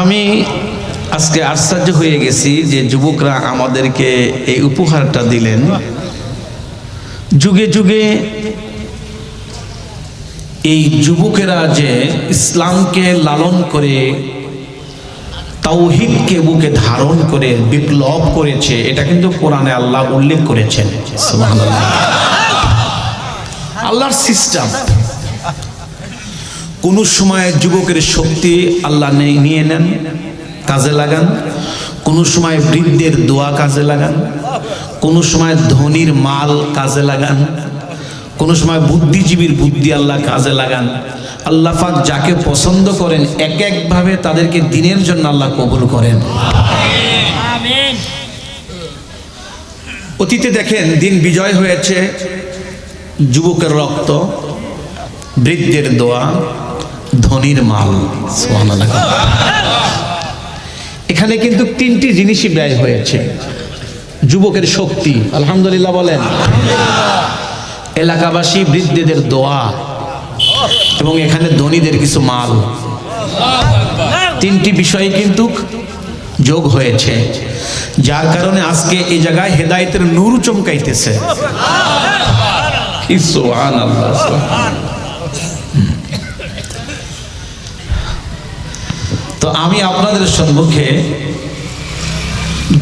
আমি আজকে আশ্চর্য হয়ে গেছি যে যুবকরা আমাদেরকে এই উপহারটা দিলেন। যুগে যুগে এই যুবকেরা যে ইসলামকে লালন করে তাওহীদকে বুকে ধারণ করে বিপ্লব করেছে, এটা কিন্তু কোরআনে আল্লাহ উল্লেখ করেছেন। সুবহানাল্লাহ। আল্লাহর সিস্টেম। কোন সময় যুবকের শক্তি আল্লাহ নিয়ে নেন, কাজে লাগান। কোন সময় বৃদ্ধের দোয়া কাজে লাগান, কোন সময় ধনীর মাল কাজে লাগান, কোন সময় বুদ্ধিজীবীর বুদ্ধি আল্লাহ কাজে লাগান। আল্লাহ পাক যাকে পছন্দ করেন এক একভাবে তাদেরকে দিনের জন্য আল্লাহ কবুল করেন। আমিন। অতীতে দেখেন দিন বিজয় হয়েছে, যুবকের রক্ত, বৃদ্ধের দোয়া, ধনীর মাল। সুবহানাল্লাহ। এখানে কিন্তু তিনটি জিনিসই ব্যয় হয়েছে। যুবকের শক্তি, আলহামদুলিল্লাহ বলেন, এলাকাবাসী বৃদ্ধদের দোয়া এবং এখানে ধনীদের কিছু মাল, তিনটি বিষয় কিন্তু যোগ হয়েছে, যার কারণে আজকে এই জায়গায় হেদায়েতের নূর চমকাইতেছে। সুবহানাল্লাহ। তো আমি আপনাদের সম্মুখে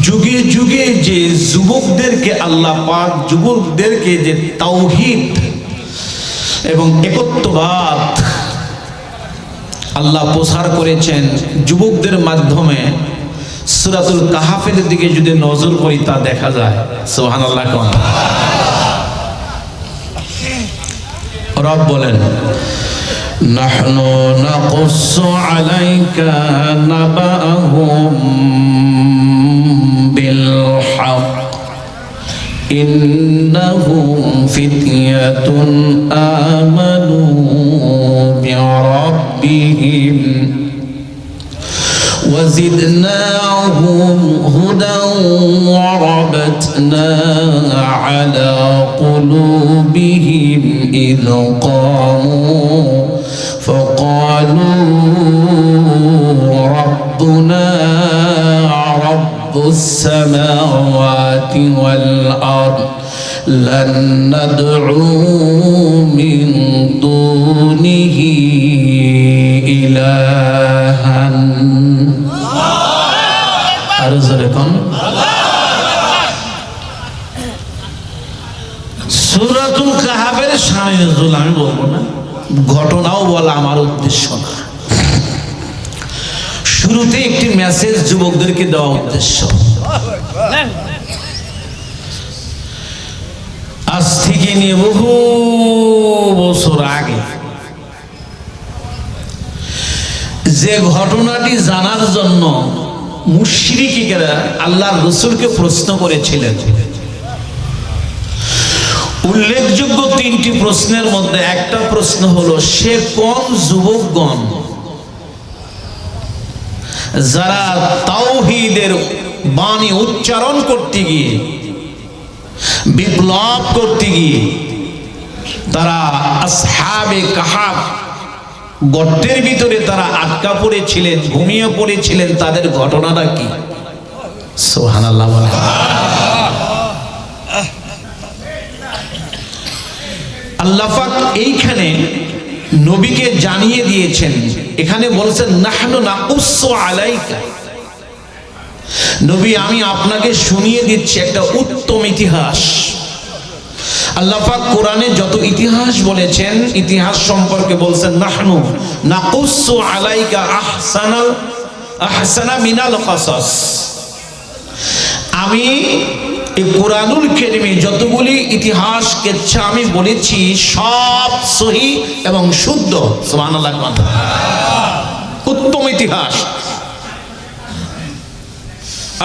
যুগে যুগে যে যুবকদেরকে আল্লাহ পাক যুবকদেরকে যে তাওহীদ এবং একত্ববাদ আল্লাহ প্রসার করেছেন যুবকদের মাধ্যমে, সূরাতুল কাহাফের দিকে যদি নজর করি তা দেখা যায়। সুবহানাল্লাহ। রব বলেন, নাহনু নাকুসু আলাইকা নাবাহুম বিল হক ইন্নাহুম ফিতয়াতুন আমানু বিরাব্বিহিম وزدناهم هدى وربطنا على قلوبهم إذ قاموا فقالوا ربنا رب السماوات والأرض لن ندعو من دونه إلها সূরাতুল কাহাফের শানে নজুল আমি বলবো না, ঘটনাও বলা আমার উদ্দেশ্য না। শুরুতে একটি মেসেজ যুবকদেরকে দেওয়া উদ্দেশ্য। আজ থেকে নিয়ে বহু বছর আগে যে ঘটনাটি জানার জন্য মুশরিকীরা আল্লাহর রাসূলকে প্রশ্ন করেছিলেন, উল্লেখযোগ্য তিনটি প্রশ্নের মধ্যে একটা প্রশ্ন হলো, সে কোন যুবকগণ যারা তাওহীদের বাণী উচ্চারণ করতে গিয়ে বিপ্লব করতে গিয়ে তারা আসহাবে কাহাফ গর্তের ভিতরে তারা আটকা পড়েছিলেন, ঘুমিয়ে পড়েছিলেন, তাদের ঘটনাটা কি? সুবহানাল্লাহ। আল্লাহ পাক এইখানে নবীকে জানিয়ে দিয়েছেন। এখানে বলছেন নাহনু নাকুসু আলাইকা, নবী আমি আপনাকে শুনিয়ে দিচ্ছি একটা উত্তম ইতিহাস। আল্লাহ পাক কোরআনে যত ইতিহাস বলেছেন, ইতিহাস সম্পর্কে বলছেন নাহনু নাকুসু আলাইকা আহসানা মিনাল কাসাস। আমি এই কোরআনুল কারীমে যতগুলি ইতিহাস কেচ্ছা আমি বলেছি সব সহি এবং শুদ্ধ। সুবহানাল্লাহ। উত্তম ইতিহাস,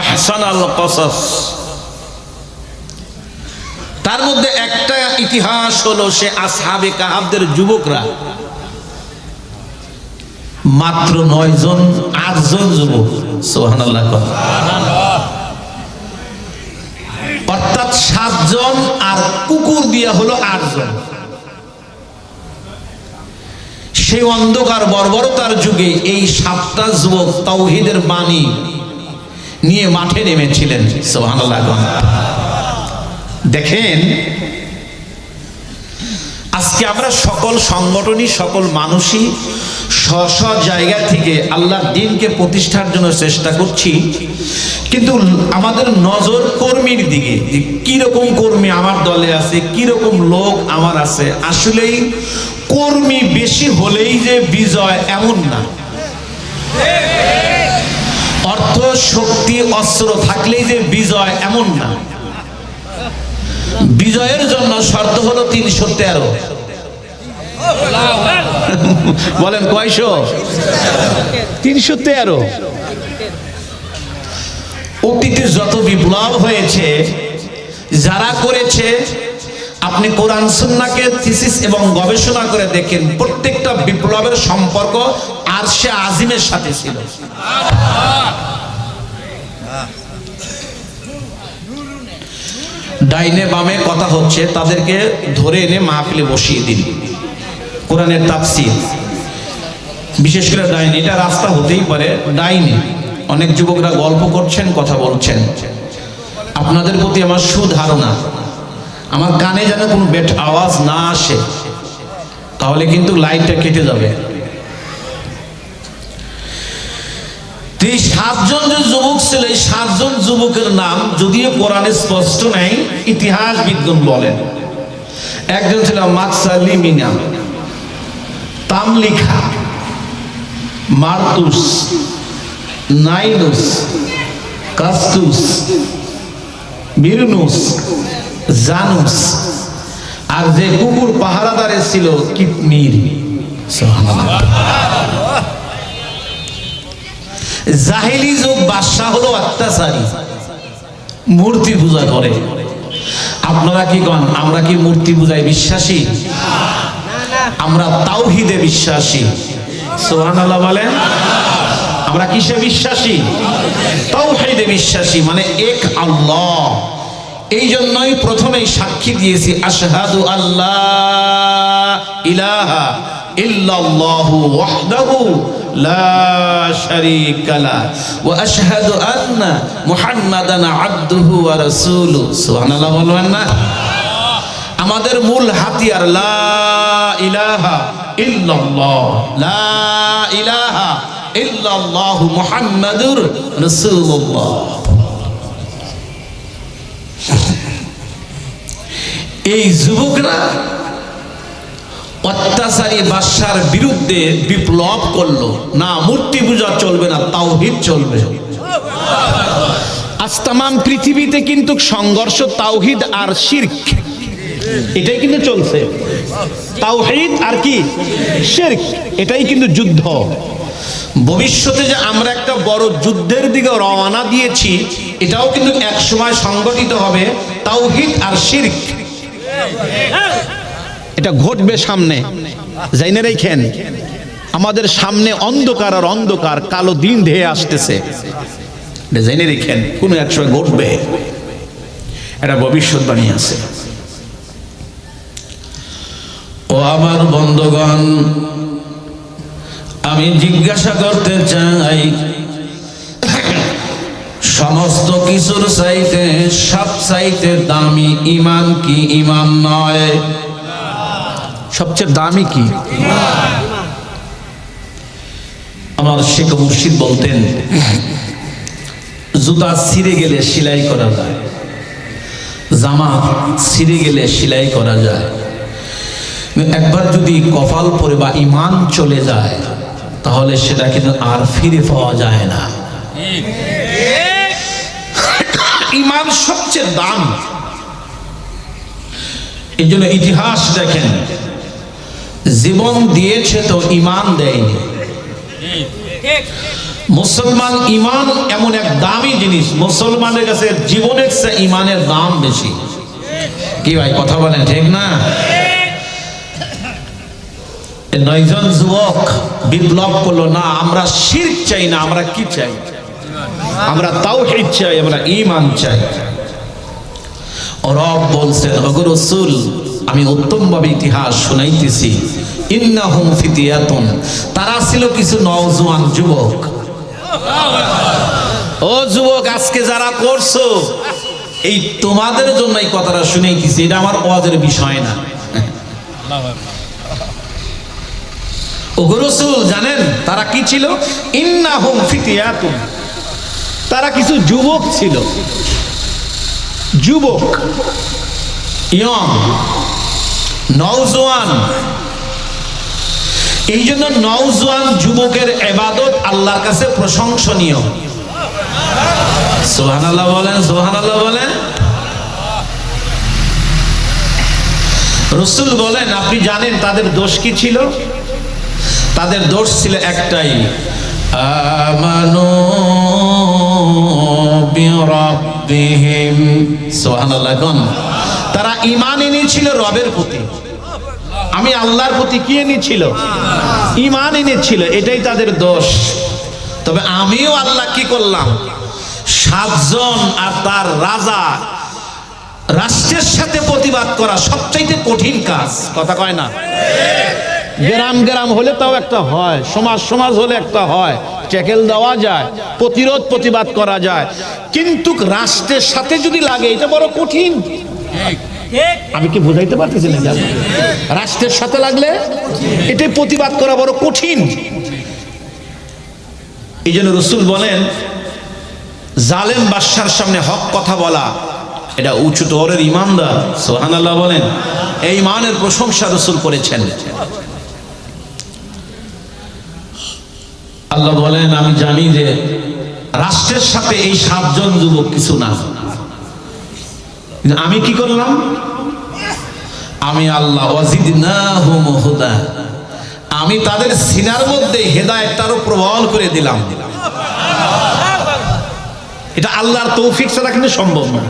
আহসানাল কাসাস। তার মধ্যে একটা ইতিহাস হলো সে আসহাবে কাহাফদের যুবকরা, মাত্র 9 জন 8 জন যুবক। সুবহানাল্লাহ। অর্থাৎ 7 জন আর কুকুর দিয়া হলো 8 জন। সেই অন্ধকার বর্বরতার যুগে এই 7টা যুবক তাওহীদের বাণী নিয়ে মাঠে নেমেছিলেন। সুবহানাল্লাহ। দেখেন, আজকে আমরা সকল সংগঠনই, সকল মানুষই স্ব জায়গা থেকে আল্লাহর দ্বীনকে প্রতিষ্ঠার জন্য চেষ্টা করছি, কিন্তু আমাদের নজর কর্মীর দিকে, যে কিরকম কর্মী আমার দলে আছে, কিরকম লোক আমার আছে। আসলেই কর্মী বেশি হলেই যে বিজয় এমন না, অর্থ শক্তি অস্ত্র থাকলেই যে বিজয় এমন না। বিজয়ের জন্য শর্ত হলো 313। বলেন কয়শো? 313। অতীতে যত বিপ্লব হয়েছে, যারা করেছে, আপনি কোরআন সুন্নাহকে থিসিস এবং গবেষণা করে দেখেন, প্রত্যেকটা বিপ্লবের সম্পর্ক আরশে আজিমের সাথে ছিল। ডাইনে বামে কথা হচ্ছে, তাদেরকে ধরে এনে মাহফিলে বসিয়ে দিন। কোরআনের তাফসীর, বিশেষ করে ডাইনে, এটা রাস্তা হতেই পারে, ডাইনে অনেক যুবকরা গল্প করছেন, কথা বলছেন। আপনাদের প্রতি আমার সুধারণা, আমার কানে যেন কোনো আওয়াজ না আসে, তাহলে কিন্তু লাইটটা কেটে যাবে। এই 7 জন যে যুবক ছিল, এই 7 জন যুবকের নাম যদিও কোরআনে স্পষ্ট নাই, ইতিহাসবিদগণ বলেন। একজন ছিল মাকসালিমিনা, তামলিখা, মারতুস, নাইনুস, কাস্তুস, মিরনুস, জানুস, আর যে কুকুর পাহারাদারে ছিল কিতমির। জাহিলি যুগ বাদশা হলো অত্যাচারী, মূর্তি পূজা করে। আপনারা কি কন? আমরা কি মূর্তি পূজায় বিশ্বাসী? আমরা তাওহীদে বিশ্বাসী। সুবহানাল্লাহ বলেন। আমরা কিসে বিশ্বাসী? তাওহীদে বিশ্বাসী, মানে এক আল্লাহ। এই জন্যই প্রথমেই সাক্ষী দিয়েছি, আশহাদু আল্লাহ ইলাহা ইল্লাল্লাহু ওয়াহদাহু লা শারীকা লা ওয়া আশহাদু আন্না মুহাম্মাদান আবদুহু ওয়া রাসূলুহু। সুবহানাল্লাহ বলবেন না? আমাদের মূল হাতিয়ার লা ইলাহা ইল্লাল্লাহ, লা ইলাহা ইল্লাল্লাহ মুহাম্মাদুর রাসূলুল্লাহ। এই যুবকরা অত্যাচারী বাদশার বিরুদ্ধে বিপ্লব করলো। না, মূর্তি পূজা চলবে না, তাওহীদ চলবে। আজ তামাম পৃথিবীতে কিন্তু সংঘর্ষ তাওহীদ আর শিরক, এটাই কিন্তু চলছে। তাওহীদ আর কি? শিরক, এটাই কিন্তু যুদ্ধ। ভবিষ্যতে যে আমরা একটা বড় যুদ্ধের দিকে রওনা দিয়েছি, এটাও কিন্তু এক সময় সংগঠিত হবে। তাওহীদ আর শিরক, এটা ঘটবে সামনে। জাইনে রাখেন, আমাদের সামনে অন্ধকার আর অন্ধকার, কালো দিন ধেয়ে আসতেছে। জাইনে রাখেন, কোনো এক সময় ঘটবে, এটা ভবিষ্যৎবাণী আছে। ও আমার বন্ধুগণ, আমি জিজ্ঞাসা করতে চাই, সমস্ত কিছুর চাইতে সবচাইতে দামি ঈমান কি ঈমান নয়? সবচেয়ে দামি কি? আমার শেখ মুর্শিদ বলতেন, জুতা ছিঁড়ে গেলে সেলাই করা যায়, জামা ছিঁড়ে গেলে সেলাই করা যায়, একবার যদি কপাল পরে বা ঈমান চলে যায়, তাহলে সেটা কিন্তু আর ফিরে পাওয়া যায় না। ঈমান সবচেয়ে দামি। এই জন্য ইতিহাস দেখেন, জীবন দিয়েছে তো ঈমান দেয়নি। মুসলমান ঈমান এমন এক দামি জিনিস, মুসলমানের কাছে জীবনের চেয়ে ঈমানের দাম বেশি। কি ভাই কথা বলেন, ঠিক না? 9 জন যুবক বিপ্লব করলো, না আমরা শিরক চাই না, আমরা কি চাই? আমরা তাওহীদ চাই, আমরা ঈমান চাই। রব বলছেন, ওগো রাসূল আমি উত্তমভাবে ইতিহাস শুনাইতেছি। ইন্নাহুম ফিতিয়াতুন, তারা ছিল কিছু নওজোয়ান যুবক। ও যুবক, আজকে যারা করছো, এই তোমাদের জন্য এই কথাটা শুনাইতেছি, এটা আমার ওয়াজের বিষয় না। ওগো রাসূল জানেন তারা কি ছিল? ইন্নাহুম ফিতিয়াতুন, তারা কিছু যুবক ছিল, যুবক, ইয়ং, নওজোয়ান। এই জন্য নওজোয়ান যুবকের ইবাদত আল্লাহর কাছে প্রশংসনীয়। সুবহানাল্লাহ বলেন, সুবহানাল্লাহ বলেন। রাসূল বলেন, আপনি জানেন তাদের দোষ কি ছিল? তাদের দোষ ছিল একটাই, আমানু বিরাব্বিহিম। সুবহানাল্লাহ কোন, তারা ঈমান এনেছিল রবের প্রতি। আমি আল্লাহর প্রতি কি এনেছিল? ঈমান এনেছিল, এটাই তাদের দোষ। তবে আমিও আল্লাহ কি করলাম, 7 জন আর তার রাজা, রাষ্ট্রের সাথে প্রতিবাদ করা সবচাইতে কঠিন কাজ, কথা কয় না? গ্রাম গ্রাম হলে তাও একটা হয়, সমাজ সমাজ হলে একটা হয়, ট্যাকেল দেওয়া যায়, প্রতিবাদ করা যায়, কিন্তু রাষ্ট্রের সাথে যদি লাগে এটা বড় কঠিন। আমি কি বুঝাইতে পারতেছি না? রাষ্ট্রের সাথে লাগলে এটাই প্রতিবাদ করা বড় কঠিন। এই জন্য রাসূল বলেন, জালেম বাদশার সামনে হক কথা বলা এটা উঁচু তরের ইমানদার। সুবহানাল্লাহ বলেন। এই ইমানের প্রশংসা রাসূল করেছেন। আল্লাহ বলেন, আমি জানি যে রাষ্ট্রের সাথে এই 7 জন যুবক কিছু না। আমি কি করলাম? আমি আল্লাহ ওয়াজিদনাহুম হুদা, আমি তাদের সিনার মধ্যে হেদায়েতটারও প্রবল করে দিলাম। এটা আল্লাহর তৌফিক ছাড়া কিন্তু সম্ভব না।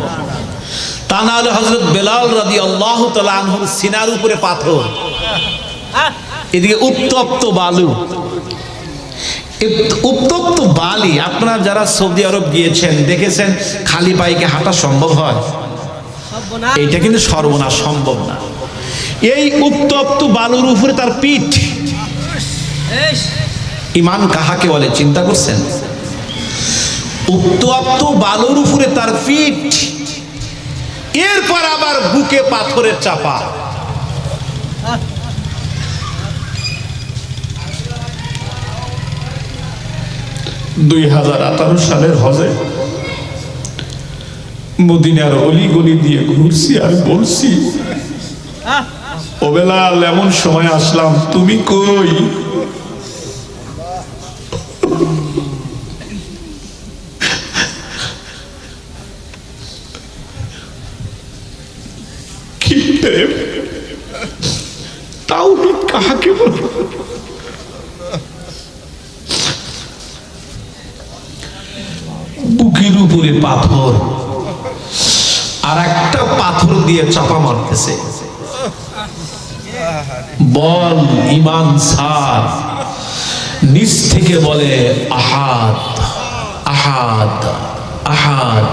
তা না হলে হযরত বেলাল রাদিয়াল্লাহু তাআলা আনহুর সিনার উপরে পাথর, এদিকে উত্তপ্ত বালু, উত্তপ্ত বালি। আপনারা যারা সৌদি আরব গিয়েছেন দেখেছেন খালি পায়ে হাঁটা সম্ভব হয়? এইটা কিন্তু সর্বনাশ, সম্ভব না। এই উত্তপ্ত বালুর উপরে তার পিঠ। ঈমান কাহাকে বলে চিন্তা করছেন? উত্তপ্ত বালুর উপরে তার পিঠ, এরপর আবার বুকে পাথরের চাপা। (2018) সালের হজে মদিনার অলি গলি দিয়ে ঘুরছি আর বলছি, ও বেলাল, এমন সময় আসলাম, তুমি কই? কি প্রেম, তাওহীদ কাহাকে বলে? বুকের উপরে পাথর, আর একটা পাথর দিয়ে চাপা মারতেছে। বল ঈমান সার, নিচ থেকে বলে আহাদ আহাদ আহাদ।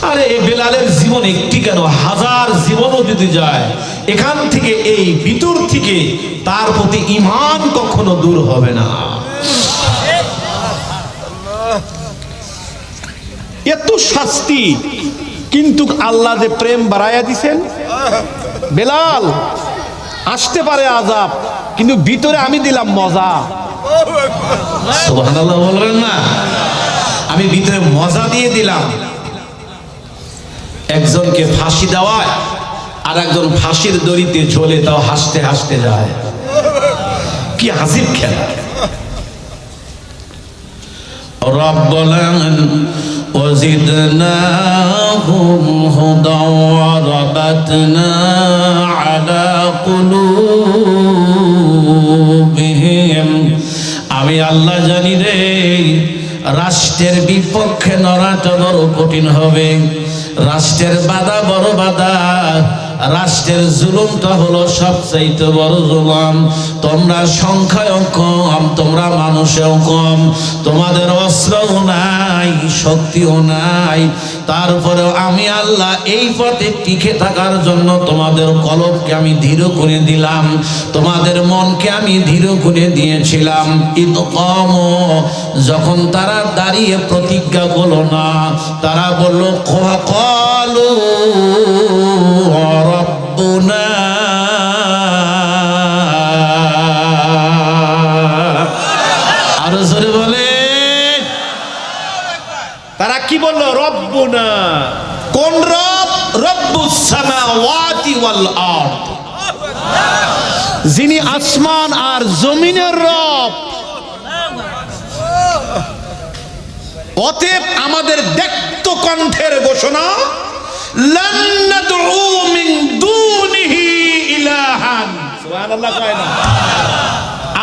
আরে এই বেলালের জীবন একটি কেন, 1000 জীবনও যদি যায়, এখান থেকে এই ভিতর থেকে তার প্রতি ঈমান কখনো দূর হবে না। এত শাস্তি, কিন্তু আল্লাহ যে প্রেম বাড়াইয়া দিছেন। বেলাল, আসতে পারে আযাব, কিন্তু ভিতরে আমি দিলাম মজা। সুবহানাল্লাহ বলবেন না? আমি ভিতরে মজা দিয়ে দিলাম। একজনকে ফাঁসি দেওয়ায় আর একজন ফাঁসির দড়িতে ঝোলে, তাও হাসতে হাসতে যায়। কি আজীব খেলা। রব বলেন, وزدناهم هدى وربطنا على قلوبهم। আমি আল্লাহ জানি রে, রাষ্ট্রের বিপক্ষে লড়াটা বড় কঠিন হবে। রাষ্ট্রের বাধা বড় বাধা, রাষ্ট্রের জুলুমটা হলো সবচাইতে বড় জুলুম। তোমরা সংখ্যায়ও কম, তোমরা মানুষেও কম, তোমাদের অস্ত্রও নাই, শক্তিও নাই, তারপরেও আমি আল্লাহ এই পথে টিকে থাকার জন্য তোমাদের কলবকে আমি ধীর করে দিলাম, তোমাদের মনকে আমি ধীর করে দিয়েছিলাম। যখন তারা দাঁড়িয়ে প্রতিজ্ঞা করলো না, তারা বলল ক্বালু রাব্বুনা, আর জোরে বলে তারা কি বললো? রব্বুনা। কোন রব? রব্বুস সামাওয়াতি ওয়াল আরদ, যিনি আসমান আর জমিনের রব। অতএব আমাদের ব্যক্ত কণ্ঠের ঘোষণা, লান নাদউ মিন দুনিহি ইলাহান। সুবহানাল্লাহ কয় না?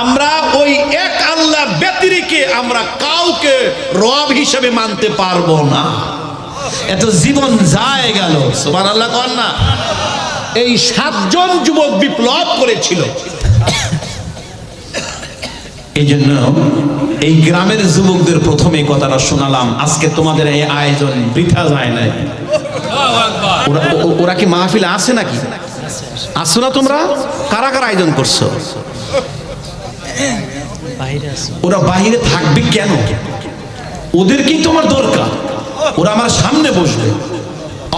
আমরা ওই এক আল্লাহ ব্যতিরেকে আমরা কাউকে রব হিসেবে মানতে পারবো না। এত জীবন যায় গেল, সুবহানাল্লাহ কয় না? এই 7 জন যুবক বিপ্লব করেছিল। এই জন্য এই গ্রামের যুবকদের প্রথমে কথাটা শোনালাম। আজকে তোমাদের এই আয়োজন বৃথা যায় নাই। ওরা কি মাহফিলে আছে নাকি? আসছো না তোমরা? কারা কারা আয়োজন করছো? ওরা বাইরে থাকবে কেন? ওদেরকেই তোমার দরকার। ওরা আমার সামনে বসবে,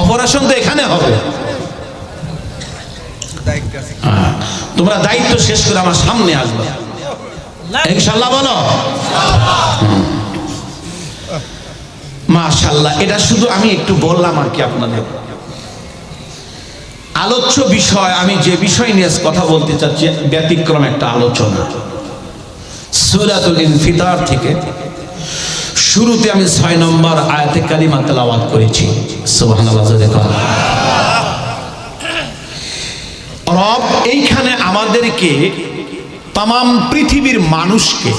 অপারেশন তো এখানে হবে। তোমরা দায়িত্ব শেষ করে আমার সামনে আসবে, ইনশাআল্লাহ বলো। মাশাআল্লাহ। এটা শুধু আমি একটু বললাম আর কি আপনাদের। আলোচ্য বিষয়, আমি যে বিষয় নিয়ে কথা বলতে চাচ্ছি ব্যতিক্রম একটা আলোচনা। সূরাতুল ইনফিতার থেকে শুরুতে আমি 6 নম্বর আয়াতে কালিমা তেলাওয়াত করেছি। সুবহানাল্লাহ। রব এইখানে আমাদেরকে, তাম পৃথিবীর মানুষকে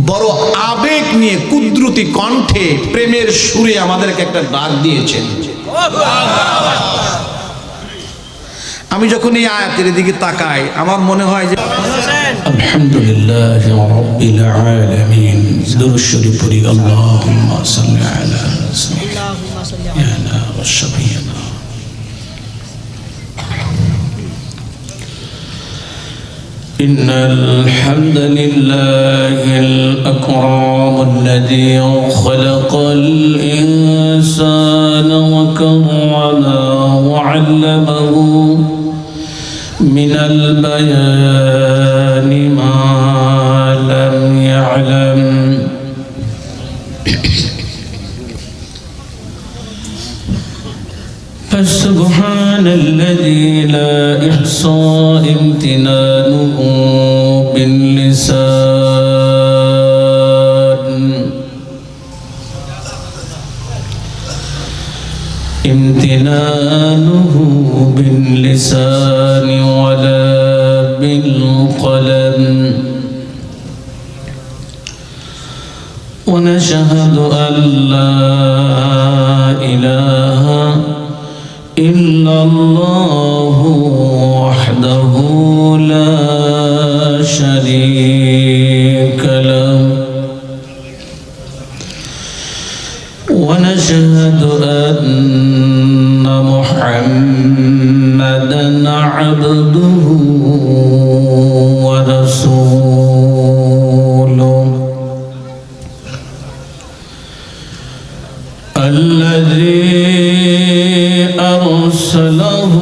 বড় আবেগ নিয়ে কুদরতি কণ্ঠে প্রেমের সুরে আমাদেরকে একটা ডাক দিয়েছেন। আমি যখন এই আয়াতের দিকে তাকাই, আমার মনে হয় যে আলহামদুলিল্লাহ রাব্বিল আলামিন। দুরূদ শরীফ পড়ি। আল্লাহুম্মা সাল্লি আলা সাইয়্যিদিনা ওয়া শাফিঈনা। إن الحمد لله الأكرم الذي خلق الإنسان وكرمه وعلمه من البيان ما لم يعلم. فسبحان الذي لا إحصى امتنانه باللسان، امتنانه باللسان ولا بالقلم. ونشهد أن لا إله إلا الله وحده لا شريك له. ونشهد أن محمدًا عبده ورسوله الذي أرسله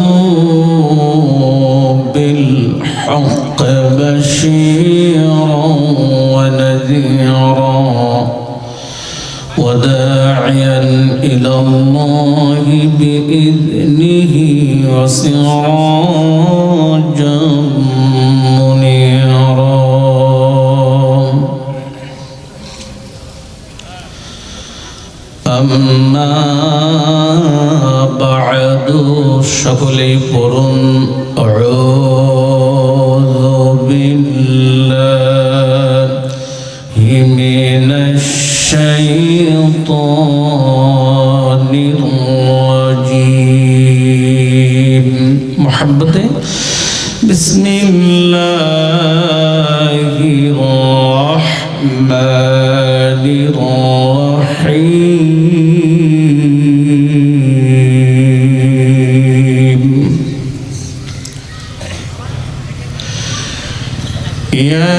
بالحق بشيرا ونذيرا وداعيا إلى الله بإذنه وسراجا منيرا. أما بعد সকলেই পড়ুন আউযু বিল্লাহি মিনাশ শাইতানির রাজীম। মুহাব্বতে বিসমিল্লাহির রাহমানির রাহিম। الرحيم يا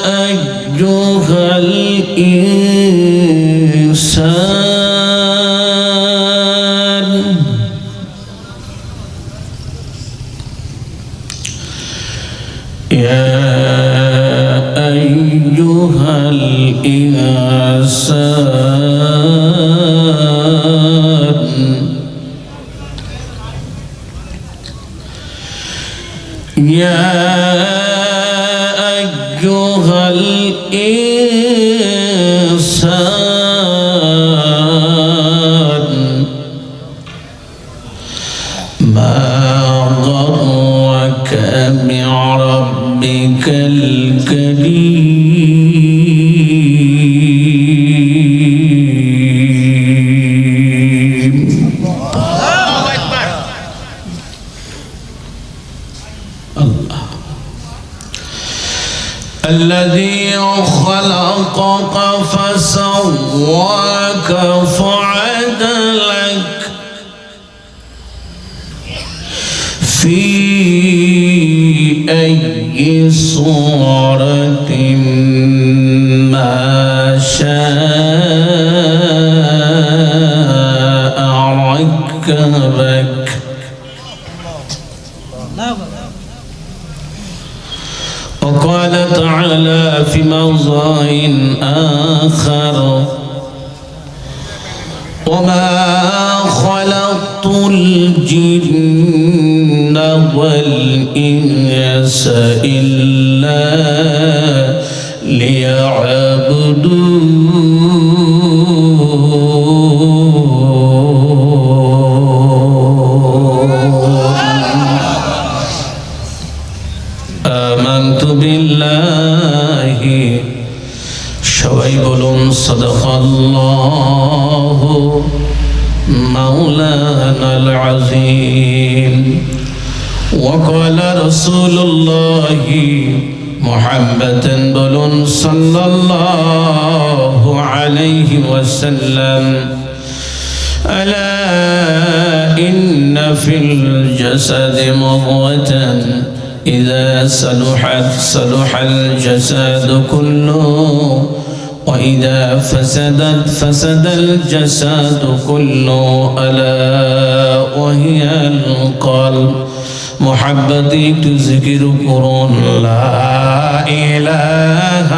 أيها الإنسان يا أيها الإنسان يا أيها الإنسان ما غرك بربك الكريم الذي خلقك فسواك فعدلك في أي صورة ما شاء ركبك وقال تعالى في موضع آخر وما خلقت الجن والإنس إلا آمنت بالله সবাই বলুন সাদাকাল্লাহু মাওলানাল আযীম وقال رسول الله محمد بلون صلى الله عليه وسلم ألا إن في الجسد مضغة إذا صلحت صلح الجسد كله وإذا فسدت فسد الجسد كله ألا وهي القلب محبتي تذكر قرون لا إله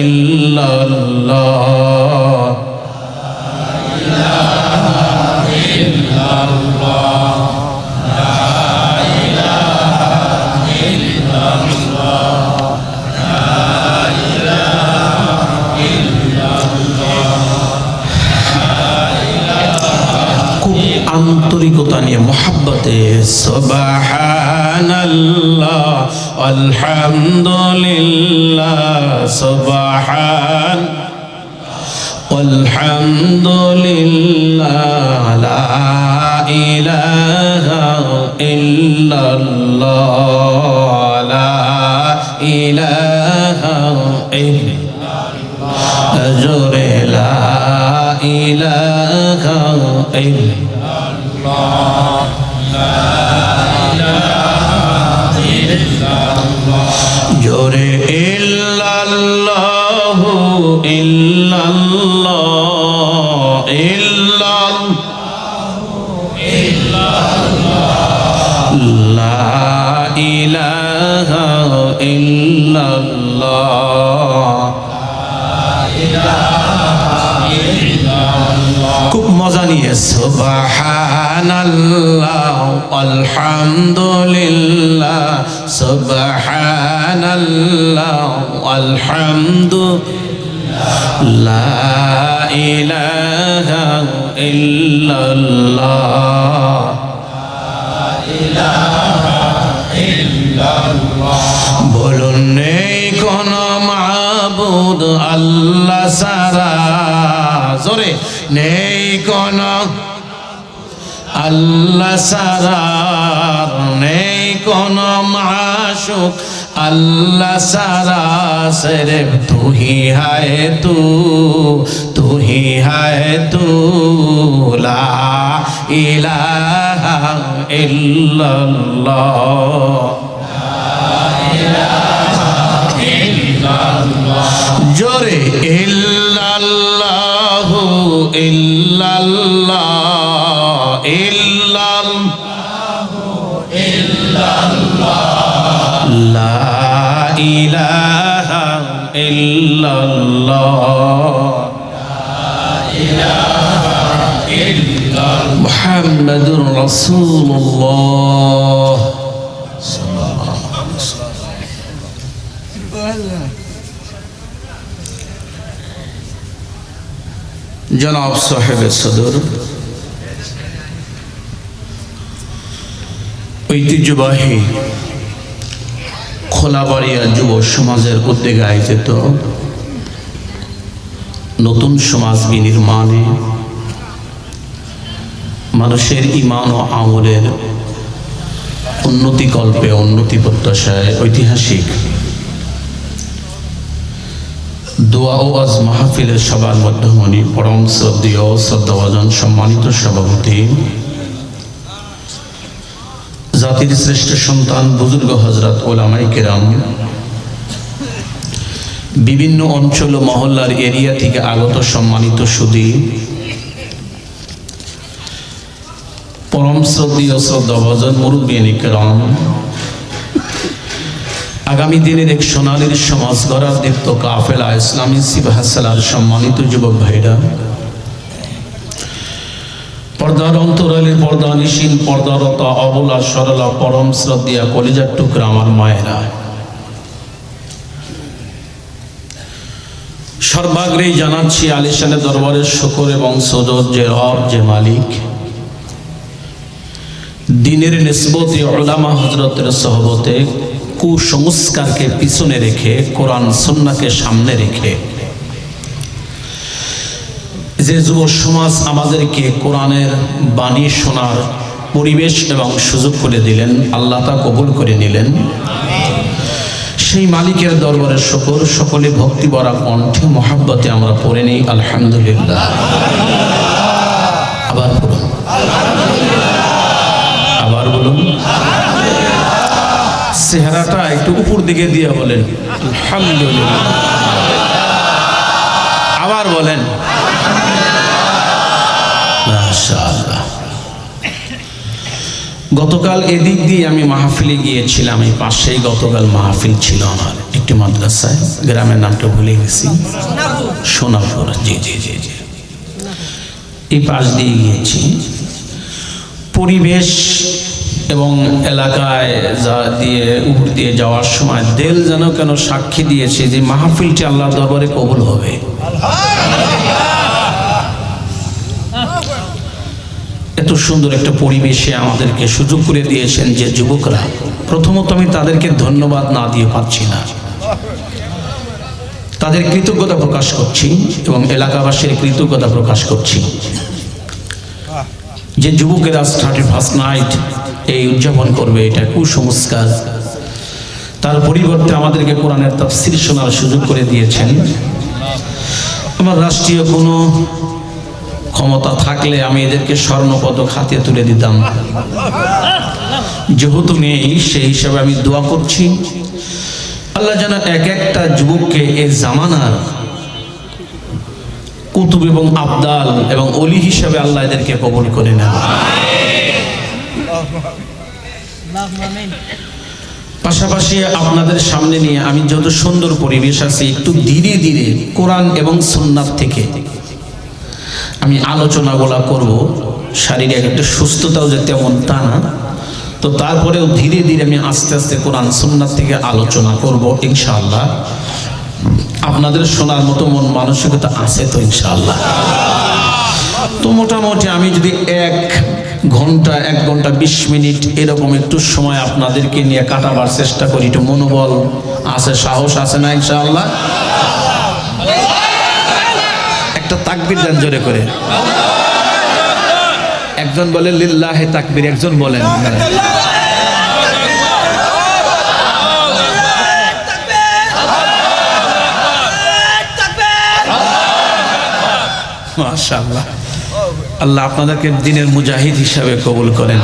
إلا الله لا إله إلا الله لا إله إلا الله لا إله إلا الله খুব আন্তরিকতা নিয়ে মহব্বতে সুবহানাল্লাহ আলহামদুলিল্লাহ সুবহান আলহামদুলিল্লাহ লা ইলাহা ইল্লাল্লাহ লা ইলাহা ইল্লাল্লাহ জোরে লা ইলাহা ইল্লাল্লাহ লা ইলাহা ইল্লাল্লাহ জোরে ইল্লাল্লাহু ইল্লাল্লাহ ইল্লাল্লাহু ইল্লাল্লাহ লা ইলাহা ইল্লাল্লাহ খুব মজা নিয়ে সুবহানাল্লাহ আলহামদুলিল্লাহ সুবহানাল্লাহ আলহামদুলিল্লাহ লা ইলাহা ইল্লাল্লাহ লা ইলাহা ইল্লাল্লাহ বলুন নেই কোন মাবুদ আল্লাহ ছাড়া জোরে নেই কোন আল্লাহ ছাড়া নেই কোন মাশুক अल्लाह सारा सिर्फ तू ही है तू ही है तू ला इलाहा इल्लल्लाह जोरे इल्लल्लाहु इल्लल्लाह इल्लल्लाहु इल्लल्लाह ला इलाहा इल्लल्लाह मुहम्मदुर रसूलुल्लाह जनाब साहेब सदर ঐতিহ্যবাহী খোলাবাড়িয়া যুব সমাজের উদ্যোগে আয়োজিত নতুন সমাজ বিনির্মাণে মানুষের ঈমান ও আমলের উন্নতিকল্পে উন্নতি প্রত্যাশায় ঐতিহাসিক দোয়া ও আজ মাহফিলের সবার মধ্যমণি পরম শ্রদ্ধেয় শ্রদ্ধাভাজন সম্মানিত সভাপতি জাতির শ্রেষ্ঠ সন্তান বুজুর্গ হযরত ওলামায়ে কেরাম বিভিন্ন অঞ্চল ও মহল্লার এরিয়া থেকে আগত সম্মানিত সুধী পরম শ্রদ্ধেয় শ্রদ্ধাভাজন মুরব্বিয়ানে কেরাম আগামী দিনের এক সোনালীর সমাজ গড়ার দীপ্ত কাফেলা ইসলামী সিপাহসালার সম্মানিত যুবক ভাইরা পর্দার অন্তরালের পর্দানিশীন পর্দারতা অবলা সরলা পরম শ্রদ্ধেয়া কলিজার টুকরা আমার মায়েরা সর্বাগ্রেই জানাচ্ছি আলিশানে দরবারের শুকর এবং সুজুদ যে রব যে মালিক দিনের নিসবতে উলামা হযরতের সোহবতে কুসংস্কারকে পিছনে রেখে কোরআন সুন্নাহকে সামনে রেখে যে যুব সমাজ আমাদেরকে কোরআনের বাণী শোনার পরিবেশ এবং সুযোগ করে দিলেন আল্লাহ তা কবুল করে নিলেন সেই মালিকের দরবারে শুকর সকলে ভক্তি ভরা কণ্ঠে মহব্বতে আমরা পড়ে নেই আলহামদুলিল্লাহ আবার বলুন আবার বলুন চেহারাটা একটু উপর দিকে দিয়ে বলেন আলহামদুলিল্লাহ আবার বলেন মাশাআল্লাহ গতকাল এদিক দিয়ে আমি মাহফিলে গিয়েছিলাম এই পাশেই গতকাল মাহফিল ছিল আমার একটি মাদ্রাসায় গ্রামের নামটা ভুলে গেছি সোনাপুর জি জি জি জি এই পাশ দিয়ে গিয়েছি পরিবেশ এবং এলাকায় যা দিয়ে উপর দিয়ে যাওয়ার সময় দিল যেন কেন সাক্ষী দিয়েছে যে মাহফিলটি আল্লাহর দরবারে কবুল হবে এত সুন্দর একটা পরিবেশে আমাদেরকে সুযোগ করে দিয়েছেন যে যুবকরা প্রথমত আমি তাদেরকে ধন্যবাদ না দিয়ে পাচ্ছি না তাদের কৃতজ্ঞতা প্রকাশ করছি এবং এলাকাবাসীর কৃতজ্ঞতা প্রকাশ করছি যে যুবকেরা 31st নাইট এই উদযাপন করবে এটা কুসংস্কার তার পরিবর্তে আমাদেরকে কোরআনের তাফসীর শোনার সুযোগ করে দিয়েছেন আমার রাষ্ট্রীয় কোনো ক্ষমতা থাকলে আমি এদেরকে স্বর্ণপদক হাতে তুলে দিতাম যেহেতু নেই সেই হিসাবে আমি দোয়া করছি আল্লাহ যেন এক একটা যুবককে এই জামানার কুতুব এবং আবদাল এবং ওলি হিসাবে আল্লাহ এদেরকে কবুল করে নেন পাশাপাশি আপনাদের সামনে নিয়ে আমি যত সুন্দর পরিবেশ আছে একটু ধীরে ধীরে কোরআন এবং সুন্নাত থেকে আমি আলোচনাগুলা করব শারীরিক একটা সুস্থতাও যে তেমন তা না তো তারপরেও ধীরে ধীরে আমি আস্তে আস্তে কোরআন সুন্নাত থেকে আলোচনা করব ইনশাআল্লাহ আপনাদের শোনার মতো মন মানসিকতা আছে তো ইনশাআল্লাহ তো মোটামুটি আমি যদি 1 ঘন্টা 20 মিনিট এরকম একটু সময় আপনাদেরকে নিয়ে কাটাবার চেষ্টা করি একটু মনোবল আছে সাহস আছে না ইনশাআল্লাহ একটা তাকবীর দেন জোরে করে একজন বলে লিল্লাহি তাকবীর একজন বলেন মাশাআল্লাহ। আল্লাহ আপনাদেরকে দিনের মুজাহিদ হিসাবে কবুল করেন।